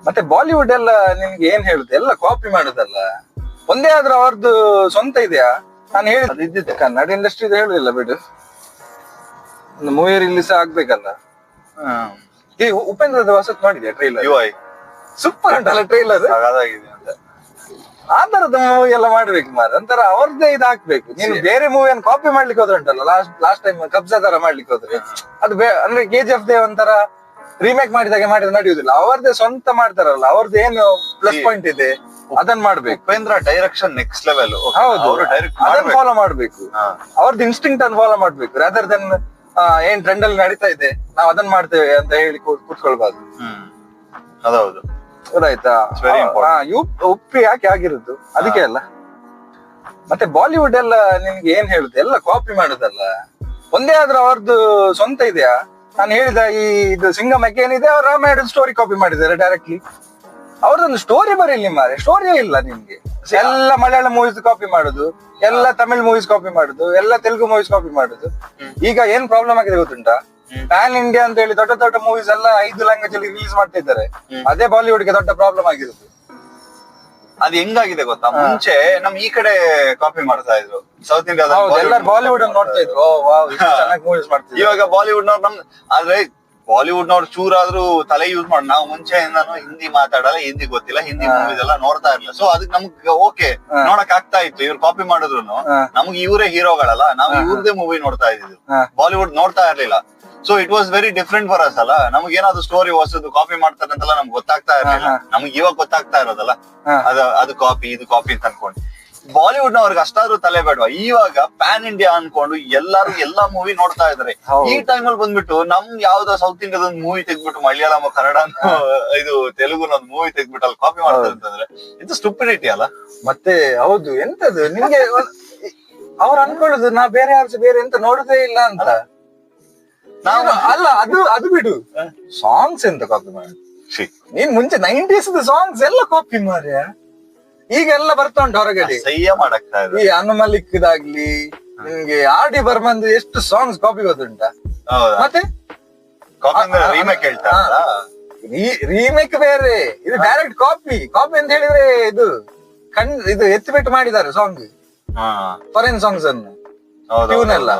ಮತ್ತೆ ಬಾಲಿವುಡ್ ಎಲ್ಲ ನಿಮ್ಗೆ ಏನ್ ಹೇಳುದು, ಎಲ್ಲ ಕಾಪಿ ಮಾಡುದಲ್ಲ. ಒಂದೇ ಆದ್ರೂ ಅವ್ರದ್ದು ಸ್ವಂತ ಇದೆಯಾ? ನಾನು ಹೇಳಿದ್ದು ಇದ್ದಿದ್ದೆ, ಕನ್ನಡ ಇಂಡಸ್ಟ್ರಿ ಹೇಳುದಿಲ್ಲ ಬಿಡು, ಒಂದು ಮೂವಿ ರಿಲೀಸ್ ಆಗ್ಬೇಕಲ್ಲ. ಈ ಉಪೇಂದ್ರದ ಹೊಸತ್ ನೋಡಿದ್ಯಾ ಟ್ರೈಲರ್? ಸೂಪರ್ ಉಂಟಲ್ಲ ಟ್ರೈಲರ್, ಆ ತರದ ಮೂವಿ ಎಲ್ಲ ಮಾಡ್ಬೇಕು ಮಾರ. ಒಂಥರ ಅವ್ರದ್ದೇ ಇದು ಹಾಕ್ಬೇಕು. ನೀನು ಬೇರೆ ಮೂವಿಯನ್ನು ಕಾಪಿ ಮಾಡ್ಲಿಕ್ಕೆ ಹೋದ್ರೆ ಉಂಟಲ್ಲ, ಲಾಸ್ಟ್ ಟೈಮ್ ಕಬ್ಜಾ ತರ ಮಾಡ್ಲಿಕ್ಕೆ ಹೋದ್ರೆ ಅದು ಅಂದ್ರೆ KGF ದೇ ಒಂಥರ ರೀಮೇಕ್ ಮಾಡಿದಾಗೆ ಮಾಡಿದ್ರೆ ನಡೆಯುದಿಲ್ಲ. ಅವ್ರದ್ದೇ ಸ್ವಂತ ಮಾಡ್ತಾರಲ್ಲ, ಅವ್ರದ್ದು ಏನು ಪ್ಲಸ್ ಪಾಯಿಂಟ್ ಇದೆ ಅದನ್ನ ಮಾಡ್ಬೇಕು. Upendra direction next level. ಹೌದು, ಅದನ್ನ ಫಾಲೋ ಮಾಡ್ಬೇಕು. ಅವ್ರದ್ದು ಇನ್ಸ್ಟಿಂಕ್ಟ್ ಅನ್ನು ಫಾಲೋ ಮಾಡ್ಬೇಕು, ರಾದರ್ ದೆನ್ ಏನ್ ಟ್ರೆಂಡ್ ಅಲ್ಲಿ ನಡೀತಾ ಇದೆ ನಾವ್ ಅದನ್ನ ಮಾಡ್ತೇವೆ ಅಂತ ಹೇಳಿ ಕೂತ್ಕೊಳ್ಬಾರ್ದು. ಅದೌದು, ಗೊತ್ತಾಯ್ತಾ? ಉಪ್ಪಿ ಯಾಕೆ ಆಗಿರುದು ಅದಕ್ಕೆ ಅಲ್ಲ. ಮತ್ತೆ ಬಾಲಿವುಡ್ ಎಲ್ಲ ನಿಮ್ಗೆ ಏನ್ ಹೇಳುದು, ಎಲ್ಲ ಕಾಪಿ ಮಾಡುದಲ್ಲ. ಒಂದೇ ಆದ್ರೂ ಅವ್ರದ್ದು ಸ್ವಂತ ಇದೆಯಾ? ನಾನು ಹೇಳಿದ ಈ ಇದು ಸಿಂಗಮ್ ಏನಿದೆ, ಅವ್ರು ರಾಮಾಯಣ ಸ್ಟೋರಿ ಕಾಪಿ ಮಾಡಿದ್ದಾರೆ ಡೈರೆಕ್ಟ್ಲಿ. ಅವ್ರದೊಂದು ಸ್ಟೋರಿ ಬರೀಲಿ ಮಾರೆ, ಸ್ಟೋರಿಯೇ ಇಲ್ಲ ನಿಮ್ಗೆ. ಎಲ್ಲ ಮಲಯಾಳ ಮೂವೀಸ್ ಕಾಪಿ ಮಾಡುದು, ಎಲ್ಲ ತಮಿಳ್ ಮೂವೀಸ್ ಕಾಪಿ ಮಾಡುದು, ಎಲ್ಲ ತೆಲುಗು ಮೂವೀಸ್ ಕಾಪಿ ಮಾಡುದು. ಈಗ ಏನ್ ಪ್ರಾಬ್ಲಮ್ ಆಗಿದೆ ಗೊತ್ತುಂಟಾ? ಪ್ಯಾನ್ ಇಂಡಿಯಾ ಅಂತ ಹೇಳಿ ದೊಡ್ಡ ದೊಡ್ಡ ಮೂವೀಸ್ ಎಲ್ಲ 5 ಲ್ಯಾಂಗ್ವೇಜ್ ಅಲ್ಲಿ ರಿಲೀಸ್ ಮಾಡ್ತಾ ಇದ್ದಾರೆ. ಅದೇ ಬಾಲಿವುಡ್ ಗೆ ದೊಡ್ಡ ಪ್ರಾಬ್ಲಮ್ ಆಗಿರುತ್ತೆ. ಅದು ಹೆಂಗಾಗಿದೆ ಗೊತ್ತಾ? ಮುಂಚೆ ನಮ್ ಈ ಕಡೆ ಕಾಪಿ ಮಾಡ್ತಾ ಇದ್ರು, ಸೌತ್ ಇಂಡಿಯಾದ ಎಲ್ಲರೂ ಬಾಲಿವುಡ್ ಅನ್ನು ನೋಡ್ತಾ ಇದ್ರು, ಚೆನ್ನಾಗಿ ಮೂವೀಸ್ ಮಾಡ್ತಿದ್ರು. ಇವಾಗ ಬಾಲಿವುಡ್ ನವ್ರು ಆದ್ರೆ ಬಾಲಿವುಡ್ ನವ್ರು ಚೂರಾದ್ರೂ ತಲೆ ಯೂಸ್ ಮಾಡಿ, ನಾವು ಮುಂಚೆಯಿಂದಾನು ಹಿಂದಿ ಮಾತಾಡಲ್ಲ, ಹಿಂದಿ ಗೊತ್ತಿಲ್ಲ, ಹಿಂದಿ ಮೂವೀಸ್ ಎಲ್ಲ ನೋಡ್ತಾ ಇರ್ಲಿಲ್ಲ. ಸೊ ಅದಕ್ಕೆ ನಮ್ಗೆ ಓಕೆ ನೋಡಕ್ ಆಗ್ತಾ ಇತ್ತು. ಇವ್ರು ಕಾಪಿ ಮಾಡಿದ್ರು ನಮ್ಗೆ ಇವರೇ ಹೀರೋಗಳಲ್ಲ, ನಾವು ಇವ್ರದೇ ಮೂವಿ ನೋಡ್ತಾ ಇದ್ದಿದ್ದು, ಬಾಲಿವುಡ್ ನೋಡ್ತಾ ಇರ್ಲಿಲ್ಲ. So it was very different for us ಅಲ್ಲ. ನಮ್ಗೆ ಏನಾದ್ರು ಸ್ಟೋರಿ ಹೊಸದು ಕಾಪಿ ಮಾಡ್ತಾರೆ ಅಂತೆಲ್ಲ ನಮ್ಗೆ ಗೊತ್ತಾಗ್ತಾ ಇರ್ಲಿಲ್ಲ. ನಮ್ಗೆ ಇವಾಗ ಗೊತ್ತಾಗ್ತಾ ಇರೋದಲ್ಲ, ಅದು ಕಾಪಿ ಇದು ಕಾಪಿ ಅಂತ ಅನ್ಕೊಂಡು. ಬಾಲಿವುಡ್ ನವ್ರಿಗೆ ಅಷ್ಟಾದ್ರೂ ತಲೆ ಬೇಡವಾ? ಇವಾಗ ಪ್ಯಾನ್ ಇಂಡಿಯಾ ಅನ್ಕೊಂಡು ಎಲ್ಲಾರು ಎಲ್ಲಾ ಮೂವಿ ನೋಡ್ತಾ ಇದಾರೆ. ಈ ಟೈಮ್ ಅಲ್ಲಿ ಬಂದ್ಬಿಟ್ಟು ನಮ್ ಯಾವ್ದೋ ಸೌತ್ ಇಂಡಿಯಾದ ಒಂದು ಮೂವಿ ತೆಗ್ದ್ಬಿಟ್ಟು ಮಲಯಾಳಂ ಕನ್ನಡ ಇದು ತೆಲುಗುನ ಒಂದು ಮೂವಿ ತೆಗ್ದ್ಬಿಟ್ಟು ಅಲ್ಲಿ ಕಾಪಿ ಮಾಡ್ತಾರೆ ಅಂತಂದ್ರೆ ಇದು ಸ್ಟುಪಿಡಿಟಿ ಅಲ್ಲ. ಮತ್ತೆ ಹೌದು, ಎಂತದು ನಿಮ್ಗೆ ಅವ್ರು ಅನ್ಕೊಳ್ಳುದು ನಾ ಬೇರೆ ಯಾರು ಬೇರೆ ಎಂತ ನೋಡುದೇ ಇಲ್ಲ ಅಂತ. ನಾವು ಅಲ್ಲ, ಅದು ಬಿಡು, ಸಾಂಗ್ಸ್ ಎಂತ ಕಾಪಿ ಮಾಡಿ. ನೀನ್ ಮುಂಚೆ 90s ಸಾಂಗ್ಸ್ ಎಲ್ಲ ಕಾಪಿ ಮಾರ್ಯ, ಈಗೆಲ್ಲ ಬರ್ತಾ ಉಂಟು ಹೊರಗಡೆ. ಈ ಅನು ಮಲಿಕ್ದಾಗ್ಲಿ, ನಿಮ್ಗೆ RD ಬರ್ಮನ್ ಎಷ್ಟು ಸಾಂಗ್ಸ್ ಕಾಪಿ ಗೊತ್ತುಂಟ? ಮತ್ತೆ ರೀಮೇಕ್ ಬೇರೆ, ಇದು ಡೈರೆಕ್ಟ್ ಕಾಪಿ. ಕಾಪಿ ಅಂತ ಹೇಳಿದ್ರೆ ಇದು ಎತ್ತಿಬಿಟ್ಟು ಮಾಡಿದ್ದಾರೆ ಸಾಂಗ್, ಫಾರಿನ್ ಸಾಂಗ್ಸ್ ಅನ್ನು, ಟ್ಯೂನ್ ಎಲ್ಲ.